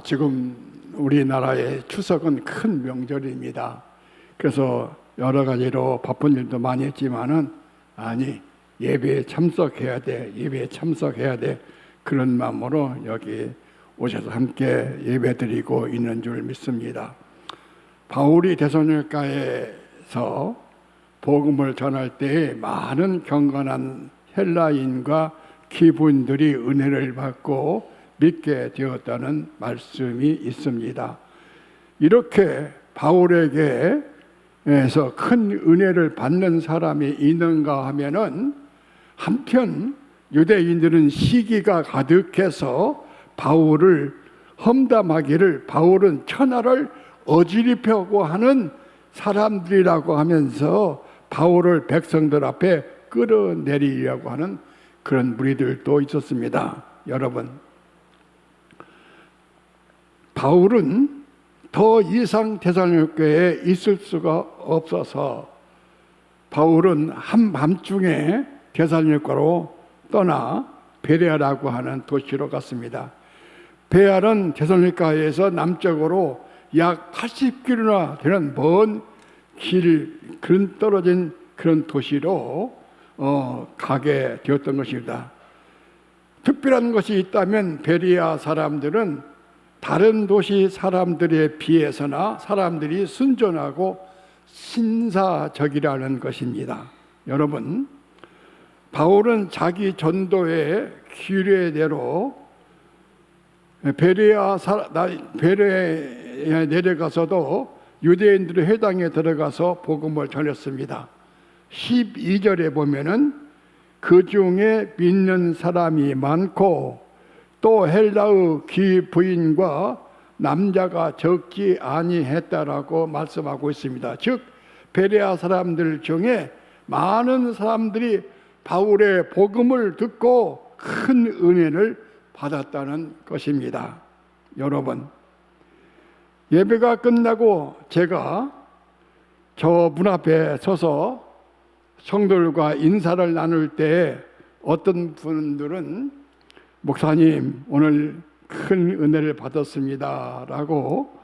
지금 우리나라의 추석은 큰 명절입니다. 그래서 여러 가지로 바쁜 일도 많이 했지만은 예배에 참석해야 돼 그런 마음으로 여기 오셔서 함께 예배드리고 있는 줄 믿습니다. 바울이 데살로니가에서 복음을 전할 때에 많은 경건한 헬라인과 기부인들이 은혜를 받고 믿게 되었다는 말씀이 있습니다. 이렇게 바울에게서 큰 은혜를 받는 사람이 있는가 하면은, 한편 유대인들은 시기가 가득해서 바울을 험담하기를 바울은 천하를 어지럽히려고 하는 사람들이라고 하면서 바울을 백성들 앞에 끌어내리려고 하는 그런 무리들도 있었습니다. 여러분, 바울은 더 이상 데살로니가에 있을 수가 없어서 바울은 한밤중에 데살로니가로 떠나 베레아라고 하는 도시로 갔습니다. 베레아는 데살로니가에서 남쪽으로 약 80km나 되는 먼 그런 떨어진 그런 도시로 가게 되었던 것입니다. 특별한 것이 있다면 베레아 사람들은 다른 도시 사람들에 비해서나 사람들이 순전하고 신사적이라는 것입니다. 여러분, 바울은 자기 전도의 규례대로 베레아에 내려가서도 유대인들의 회당에 들어가서 복음을 전했습니다. 12절에 보면은 그 중에 믿는 사람이 많고 또 헬라의 귀부인과 남자가 적지 아니했다라고 말씀하고 있습니다. 즉 베레아 사람들 중에 많은 사람들이 바울의 복음을 듣고 큰 은혜를 받았다는 것입니다. 여러분, 예배가 끝나고 제가 저 문 앞에 서서 성도들과 인사를 나눌 때 어떤 분들은 목사님, 오늘 큰 은혜를 받았습니다 라고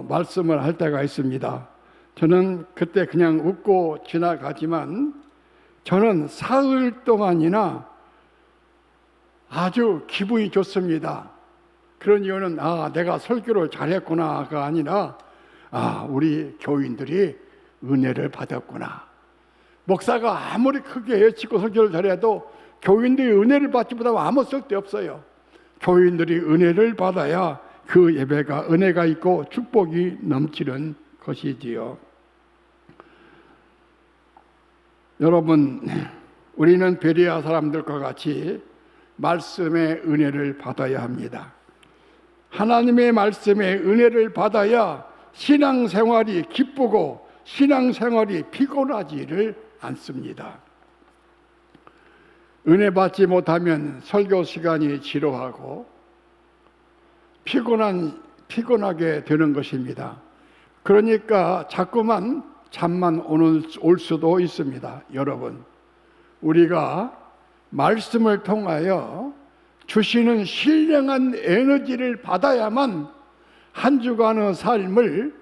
말씀을 할 때가 있습니다. 저는 그때 그냥 웃고 지나가지만 저는 사흘 동안이나 아주 기분이 좋습니다. 그런 이유는 내가 설교를 잘했구나가 아니라 우리 교인들이 은혜를 받았구나. 목사가 아무리 크게 외치고 설교를 잘해도 교인들이 은혜를 받지 못하면 아무 쓸데없어요. 교인들이 은혜를 받아야 그 예배가 은혜가 있고 축복이 넘치는 것이지요. 여러분, 우리는 베레아 사람들과 같이 말씀의 은혜를 받아야 합니다. 하나님의 말씀의 은혜를 받아야 신앙생활이 기쁘고 신앙생활이 피곤하지를 않습니다. 은혜 받지 못하면 설교 시간이 지루하고 피곤하게 되는 것입니다. 그러니까 자꾸만 잠만 올 수도 있습니다. 여러분, 우리가 말씀을 통하여 주시는 신령한 에너지를 받아야만 한 주간의 삶을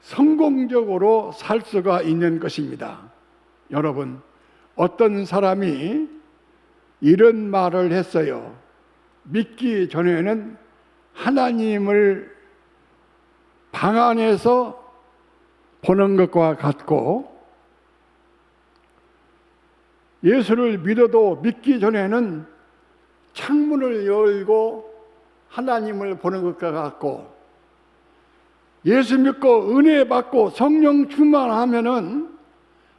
성공적으로 살 수가 있는 것입니다. 여러분, 어떤 사람이 이런 말을 했어요. 믿기 전에는 하나님을 방 안에서 보는 것과 같고, 예수를 믿어도 믿기 전에는 창문을 열고 하나님을 보는 것과 같고, 예수 믿고 은혜 받고 성령 충만하면은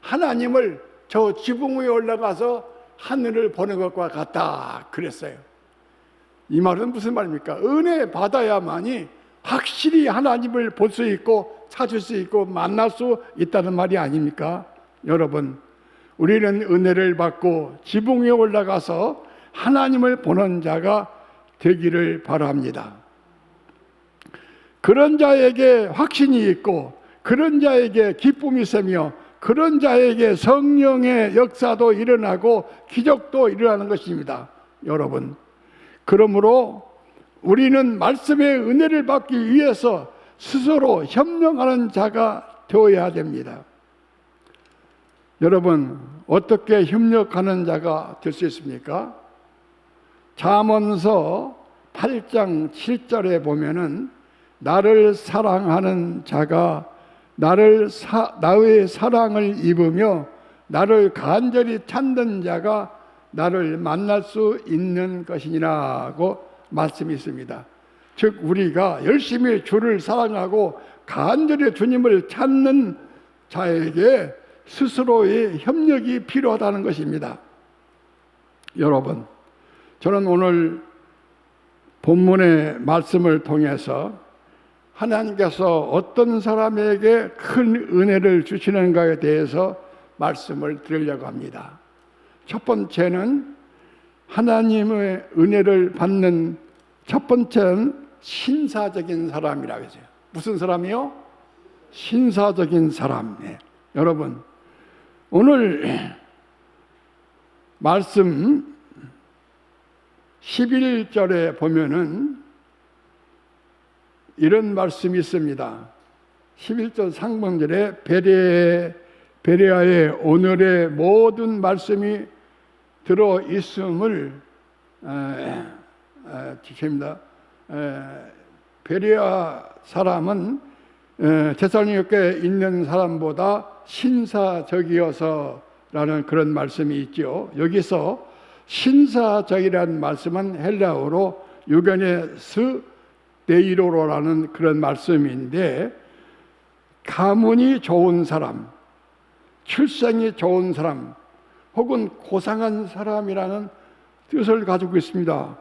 하나님을 저 지붕 위에 올라가서 하늘을 보는 것과 같다 그랬어요. 이 말은 무슨 말입니까? 은혜 받아야만이 확실히 하나님을 볼 수 있고 찾을 수 있고 만날 수 있다는 말이 아닙니까? 여러분, 우리는 은혜를 받고 지붕 위에 올라가서 하나님을 보는 자가 되기를 바랍니다. 그런 자에게 확신이 있고 그런 자에게 기쁨이 있으며 그런 자에게 성령의 역사도 일어나고 기적도 일어나는 것입니다. 여러분, 그러므로 우리는 말씀의 은혜를 받기 위해서 스스로 협력하는 자가 되어야 됩니다. 여러분, 어떻게 협력하는 자가 될 수 있습니까? 잠언서 8장 7절에 보면은 나를 사랑하는 자가 나의 사랑을 입으며 나를 간절히 찾는 자가 나를 만날 수 있는 것이니라고 말씀이 있습니다. 즉 우리가 열심히 주를 사랑하고 간절히 주님을 찾는 자에게 스스로의 협력이 필요하다는 것입니다. 여러분, 저는 오늘 본문의 말씀을 통해서 하나님께서 어떤 사람에게 큰 은혜를 주시는가에 대해서 말씀을 드리려고 합니다. 첫 번째는 하나님의 은혜를 받는 첫 번째는 신사적인 사람이라고 했어요. 무슨 사람이요? 신사적인 사람. 네. 여러분, 오늘 말씀 11절에 보면은 이런 말씀이 있습니다. 11절 상반절에 베레아의 오늘의 모든 말씀이 들어 있음을 지킵니다. 베레아 사람은 데살로니가에 있는 사람보다 신사적이어서라는 그런 말씀이 있죠. 여기서 신사적이라는 말씀은 헬라어로 유게네스 데이로로라는 그런 말씀인데, 가문이 좋은 사람, 출생이 좋은 사람, 혹은 고상한 사람이라는 뜻을 가지고 있습니다.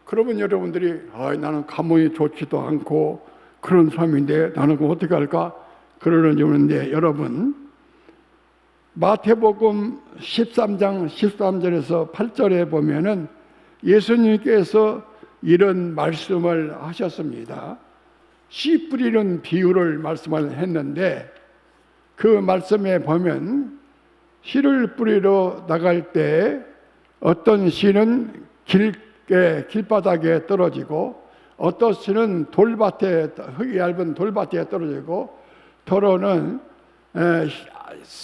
그러면 여러분들이 나는 가문이 좋지도 않고 그런 사람인데 나는 그럼 어떻게 할까? 그러는데, 여러분, 마태복음 13장 13절에서 8절에 보면은 예수님께서 이런 말씀을 하셨습니다. 씨 뿌리는 비유를 말씀을 했는데, 그 말씀에 보면 씨를 뿌리러 나갈 때 어떤 씨는 길바닥에 떨어지고 어떤 씨는 돌밭에, 흙이 얇은 돌밭에 떨어지고 더러는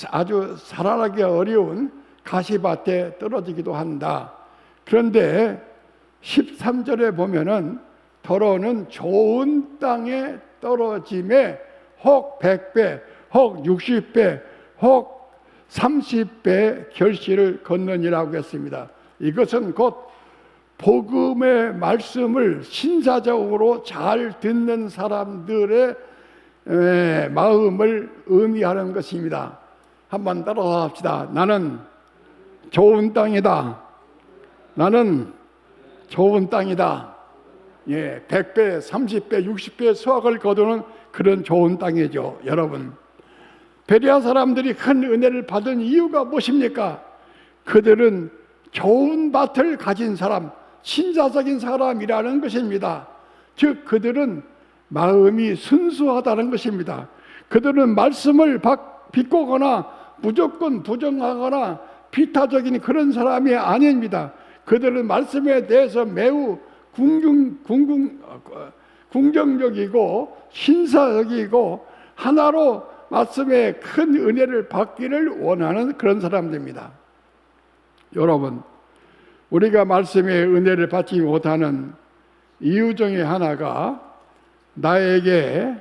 아주 살아나기 어려운 가시밭에 떨어지기도 한다. 그런데 13절에 보면은 더러는 좋은 땅에 떨어짐에 혹 100배, 혹 60배, 혹 30배 결실을 거느니라고 했습니다. 이것은 곧 복음의 말씀을 신사적으로 잘 듣는 사람들의 마음을 의미하는 것입니다. 한번 따라서 합시다. 나는 좋은 땅이다. 나는 좋은 땅이다. 100배, 30배, 60배 수확을 거두는 그런 좋은 땅이죠. 여러분, 베레아 사람들이 큰 은혜를 받은 이유가 무엇입니까? 그들은 좋은 밭을 가진 사람, 신사적인 사람이라는 것입니다. 즉 그들은 마음이 순수하다는 것입니다. 그들은 말씀을 비꼬거나 무조건 부정하거나 비타적인 그런 사람이 아닙니다. 그들은 말씀에 대해서 매우 궁정적이고 신사적이고 하나로 말씀의 큰 은혜를 받기를 원하는 그런 사람들입니다. 여러분, 우리가 말씀의 은혜를 받지 못하는 이유 중에 하나가 나에게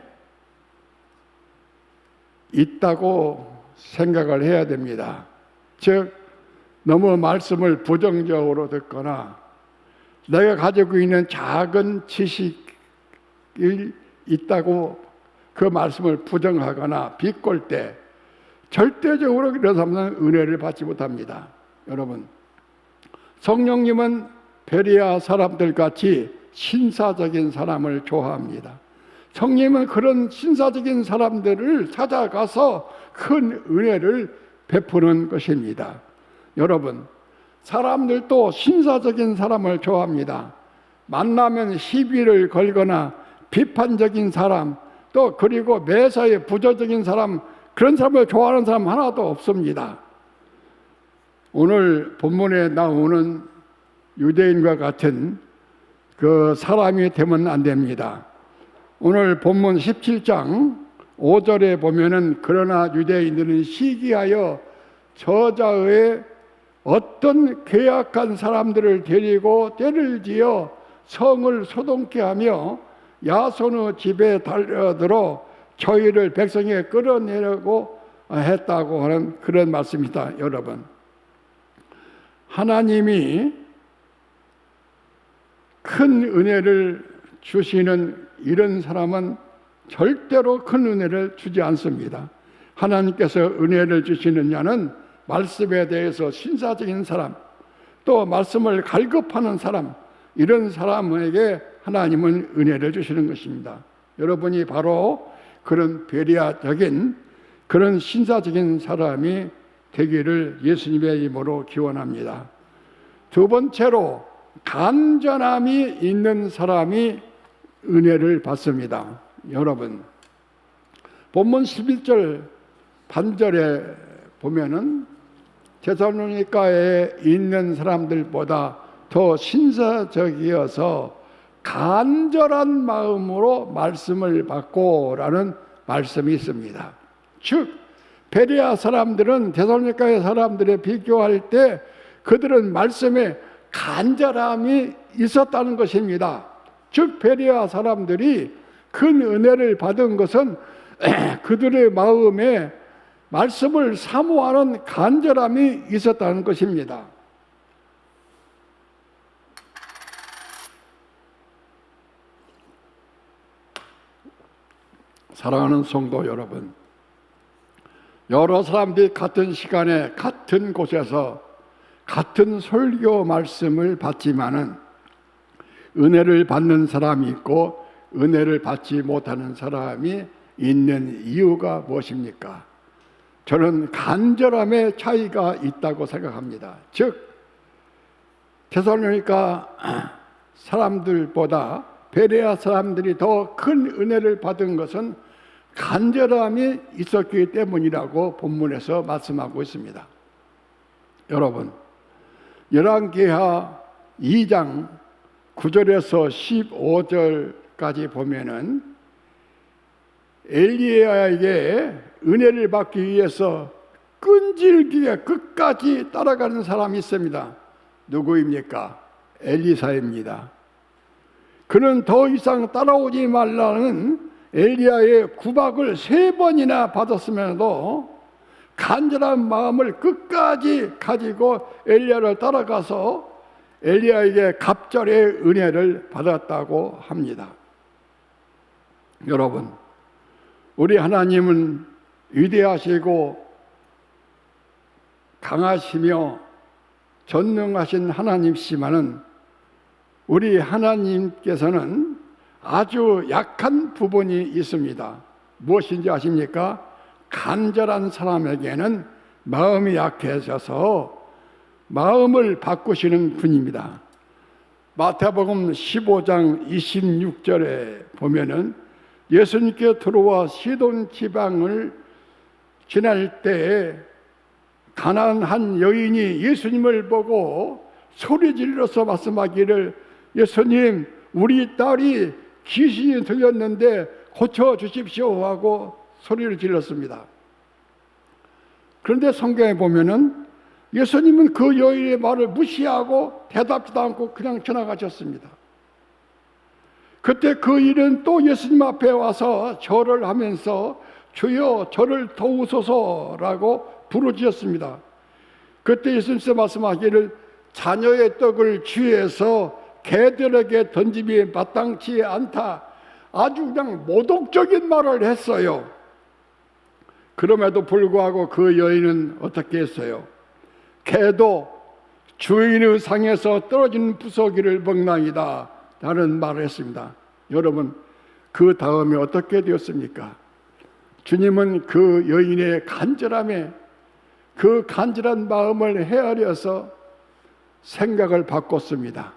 있다고 생각을 해야 됩니다. 즉 너무 말씀을 부정적으로 듣거나 내가 가지고 있는 작은 지식이 있다고 그 말씀을 부정하거나 비꼴 때 절대적으로 그런 사람은 은혜를 받지 못합니다. 여러분, 성령님은 베레아 사람들 같이 신사적인 사람을 좋아합니다. 성령님은 그런 신사적인 사람들을 찾아가서 큰 은혜를 베푸는 것입니다. 여러분, 사람들도 신사적인 사람을 좋아합니다. 만나면 시비를 걸거나 비판적인 사람, 또 그리고 매사에 부정적인 사람, 그런 사람을 좋아하는 사람 하나도 없습니다. 오늘 본문에 나오는 유대인과 같은 그 사람이 되면 안 됩니다. 오늘 본문 17장 5절에 보면은 그러나 유대인들은 시기하여 저자의 어떤 괴악한 사람들을 데리고 떼를 지어 성을 소동케 하며 야손의 집에 달려들어 저희를 백성에 끌어내려고 했다고 하는 그런 말씀입니다. 여러분, 하나님이 큰 은혜를 주시는 이런 사람은 절대로 큰 은혜를 주지 않습니다. 하나님께서 은혜를 주시는 자는 말씀에 대해서 신사적인 사람, 또 말씀을 갈급하는 사람, 이런 사람에게 하나님은 은혜를 주시는 것입니다. 여러분이 바로 그런 베리아적인, 그런 신사적인 사람이 되기를 예수님의 이름으로 기원합니다. 두 번째로 간절함이 있는 사람이 은혜를 받습니다. 여러분, 본문 11절 반절에 보면은 데살로니가에 있는 사람들보다 더 신사적이어서 간절한 마음으로 말씀을 받고라는 말씀이 있습니다. 즉 베레아 사람들은 데살로니가의 사람들에 비교할 때 그들은 말씀에 간절함이 있었다는 것입니다. 즉 베레아 사람들이 큰 은혜를 받은 것은 그들의 마음에 말씀을 사모하는 간절함이 있었다는 것입니다. 사랑하는 성도 여러분, 여러 사람들이 같은 시간에 같은 곳에서 같은 설교 말씀을 받지만은 은혜를 받는 사람이 있고 은혜를 받지 못하는 사람이 있는 이유가 무엇입니까? 저는 간절함의 차이가 있다고 생각합니다. 즉 데살로니가 사람들보다 베레아 사람들이 더 큰 은혜를 받은 것은 간절함이 있었기 때문이라고 본문에서 말씀하고 있습니다. 여러분, 열왕기하 2장 9절에서 15절까지 보면은 엘리야에게 은혜를 받기 위해서 끈질기게 끝까지 따라가는 사람이 있습니다. 누구입니까? 엘리사입니다. 그는 더 이상 따라오지 말라는 엘리야의 구박을 3번이나 받았으면서도 간절한 마음을 끝까지 가지고 엘리야를 따라가서 엘리야에게 갑절의 은혜를 받았다고 합니다. 여러분, 우리 하나님은 위대하시고 강하시며 전능하신 하나님이시마는 우리 하나님께서는 아주 약한 부분이 있습니다. 무엇인지 아십니까? 간절한 사람에게는 마음이 약해져서 마음을 바꾸시는 분입니다. 마태복음 15장 26절에 보면은 예수님께 들어와 시돈 지방을 지날 때에 가난한 한 여인이 예수님을 보고 소리 질러서 말씀하기를, 예수님, 우리 딸이 귀신이 들렸는데 고쳐주십시오 하고 소리를 질렀습니다. 그런데 성경에 보면은 예수님은 그 여인의 말을 무시하고 대답지도 않고 그냥 지나가셨습니다. 그때 그 일은 또 예수님 앞에 와서 절을 하면서 주여 저를 도우소서라고 부르짖었습니다. 그때 예수님께서 말씀하기를 자녀의 떡을 쥐에서 개들에게 던짐이 마땅치 않다. 아주 그냥 모독적인 말을 했어요. 그럼에도 불구하고 그 여인은 어떻게 했어요? 개도 주인의 상에서 떨어지는 부서기를 먹나이다 라는 말을 했습니다. 여러분, 그 다음에 어떻게 되었습니까? 주님은 그 여인의 간절함에 그 간절한 마음을 헤아려서 생각을 바꿨습니다.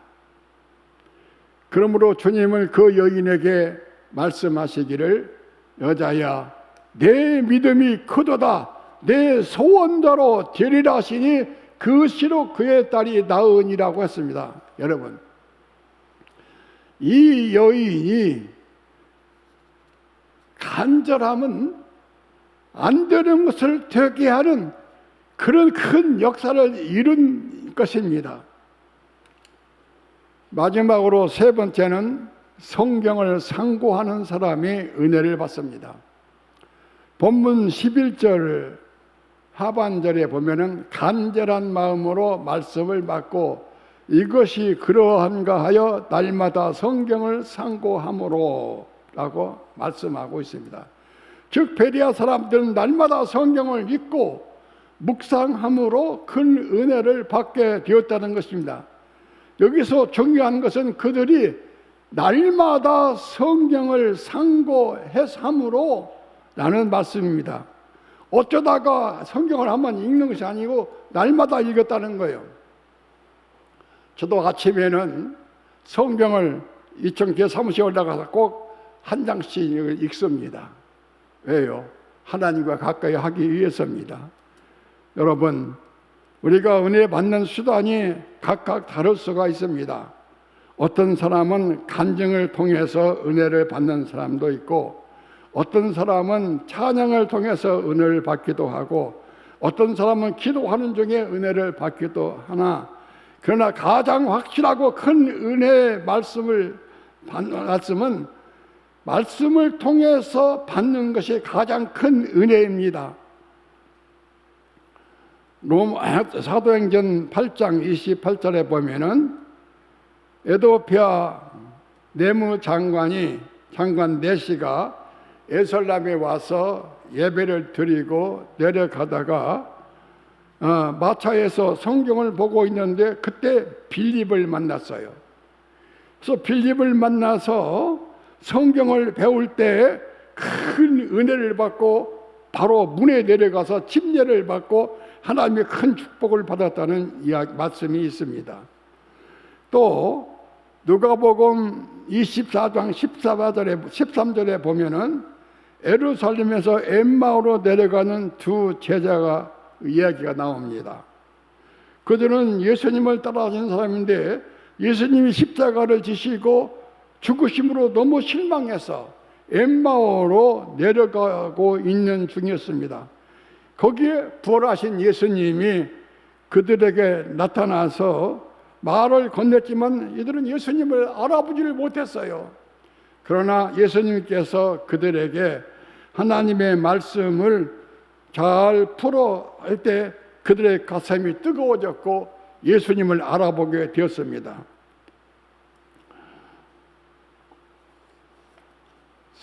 그러므로 주님은 그 여인에게 말씀하시기를, 여자야, 내 믿음이 크도다. 내 소원대로 되리라 하시니 그 시로 그의 딸이 나으니라고 했습니다. 여러분, 이 여인이 간절함은 안 되는 것을 되게 하는 그런 큰 역사를 이룬 것입니다. 마지막으로 세 번째는 성경을 상고하는 사람이 은혜를 받습니다. 본문 11절 하반절에 보면은 간절한 마음으로 말씀을 받고 이것이 그러한가 하여 날마다 성경을 상고함으로 라고 말씀하고 있습니다. 즉 베레아 사람들은 날마다 성경을 읽고 묵상함으로 큰 은혜를 받게 되었다는 것입니다. 여기서 중요한 것은 그들이 날마다 성경을 상고함으로 라는 말씀입니다. 어쩌다가 성경을 한번 읽는 것이 아니고 날마다 읽었다는 거예요. 저도 아침에는 성경을 2층 사무실에 올라가서 꼭 한 장씩 읽습니다. 왜요? 하나님과 가까이 하기 위해서입니다. 여러분, 우리가 은혜 받는 수단이 각각 다를 수가 있습니다. 어떤 사람은 간증을 통해서 은혜를 받는 사람도 있고, 어떤 사람은 찬양을 통해서 은혜를 받기도 하고, 어떤 사람은 기도하는 중에 은혜를 받기도 하나, 그러나 가장 확실하고 큰 은혜의 말씀은 말씀을 통해서 받는 것이 가장 큰 은혜입니다. 사도행전 8장 28절에 보면은 에도피아 내무장관 네시가 에설람에 와서 예배를 드리고 내려가다가 마차에서 성경을 보고 있는데 그때 빌립을 만났어요. 그래서 빌립을 만나서 성경을 배울 때 큰 은혜를 받고 바로 문에 내려가서 침례를 받고 하나님의 큰 축복을 받았다는 말씀이 있습니다. 또 누가복음 24장 13절에 보면은 예루살렘에서 엠마오로 내려가는 두 제자가 이야기가 나옵니다. 그들은 예수님을 따라가는 사람인데 예수님이 십자가를 지시고 죽으심으로 너무 실망해서 엠마오로 내려가고 있는 중이었습니다. 거기에 부활하신 예수님이 그들에게 나타나서 말을 건넸지만 이들은 예수님을 알아보지를 못했어요. 그러나 예수님께서 그들에게 하나님의 말씀을 잘 풀어 할 때 그들의 가슴이 뜨거워졌고 예수님을 알아보게 되었습니다.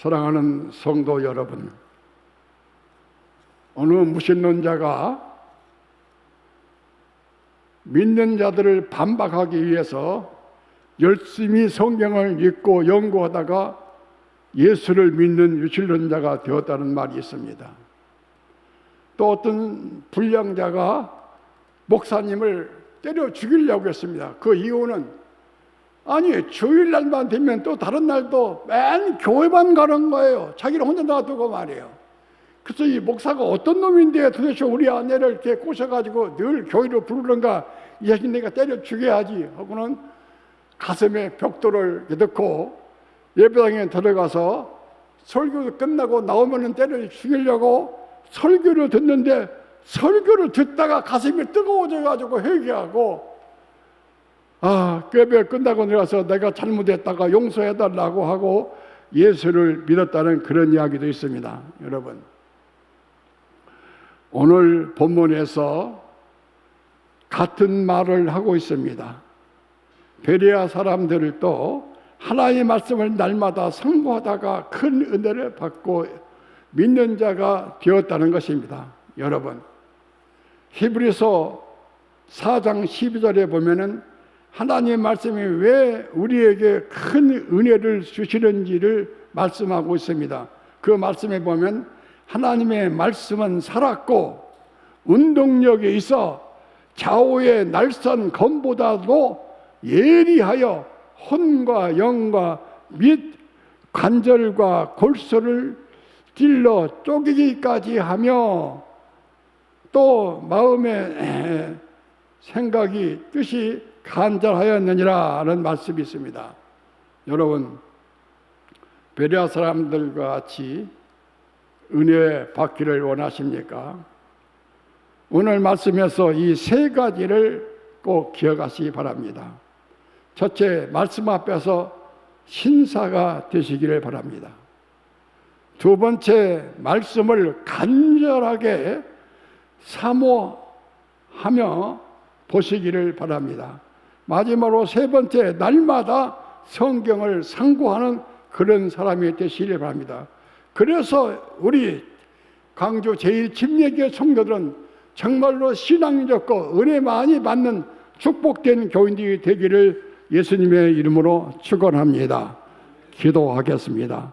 사랑하는 성도 여러분, 어느 무신론자가 믿는 자들을 반박하기 위해서 열심히 성경을 읽고 연구하다가 예수를 믿는 유실론자가 되었다는 말이 있습니다. 또 어떤 불량자가 목사님을 때려 죽이려고 했습니다. 그 이유는 주일날만 되면 또 다른 날도 맨 교회만 가는 거예요. 자기를 혼자 놔두고 말이에요. 그래서 이 목사가 어떤 놈인데 도대체 우리 아내를 이렇게 꼬셔가지고 늘 교회로 부르는가, 이 자식 내가 때려 죽여야지 하고는 가슴에 벽돌을 넣고 예배당에 들어가서 설교 끝나고 나오면은 때려 죽이려고 설교를 듣는데 설교를 듣다가 가슴이 뜨거워져가지고 회개하고 예배 끝나고 내려가서 내가 잘못했다가 용서해달라고 하고 예수를 믿었다는 그런 이야기도 있습니다. 여러분, 오늘 본문에서 같은 말을 하고 있습니다. 베레아 사람들도 하나님의 말씀을 날마다 상고하다가 큰 은혜를 받고 믿는 자가 되었다는 것입니다. 여러분, 히브리서 4장 12절에 보면은 하나님의 말씀이 왜 우리에게 큰 은혜를 주시는지를 말씀하고 있습니다. 그 말씀에 보면 하나님의 말씀은 살았고 운동력이 있어 좌우의 날선 검보다도 예리하여 혼과 영과 및 관절과 골수를 찔러 쪼개기까지 하며 또 마음의 생각이 뜻이 간절하였느니라 하는 말씀이 있습니다. 여러분, 베레아 사람들과 같이 은혜 받기를 원하십니까? 오늘 말씀에서 이 세 가지를 꼭 기억하시기 바랍니다. 첫째, 말씀 앞에서 신사가 되시기를 바랍니다. 두 번째, 말씀을 간절하게 사모하며 보시기를 바랍니다. 마지막으로 세 번째, 날마다 성경을 상고하는 그런 사람이 되시기를 바랍니다. 그래서 우리 강주 제1침례교회 성도들은 정말로 신앙이 좋고 은혜 많이 받는 축복된 교인들이 되기를 예수님의 이름으로 축원합니다. 기도하겠습니다.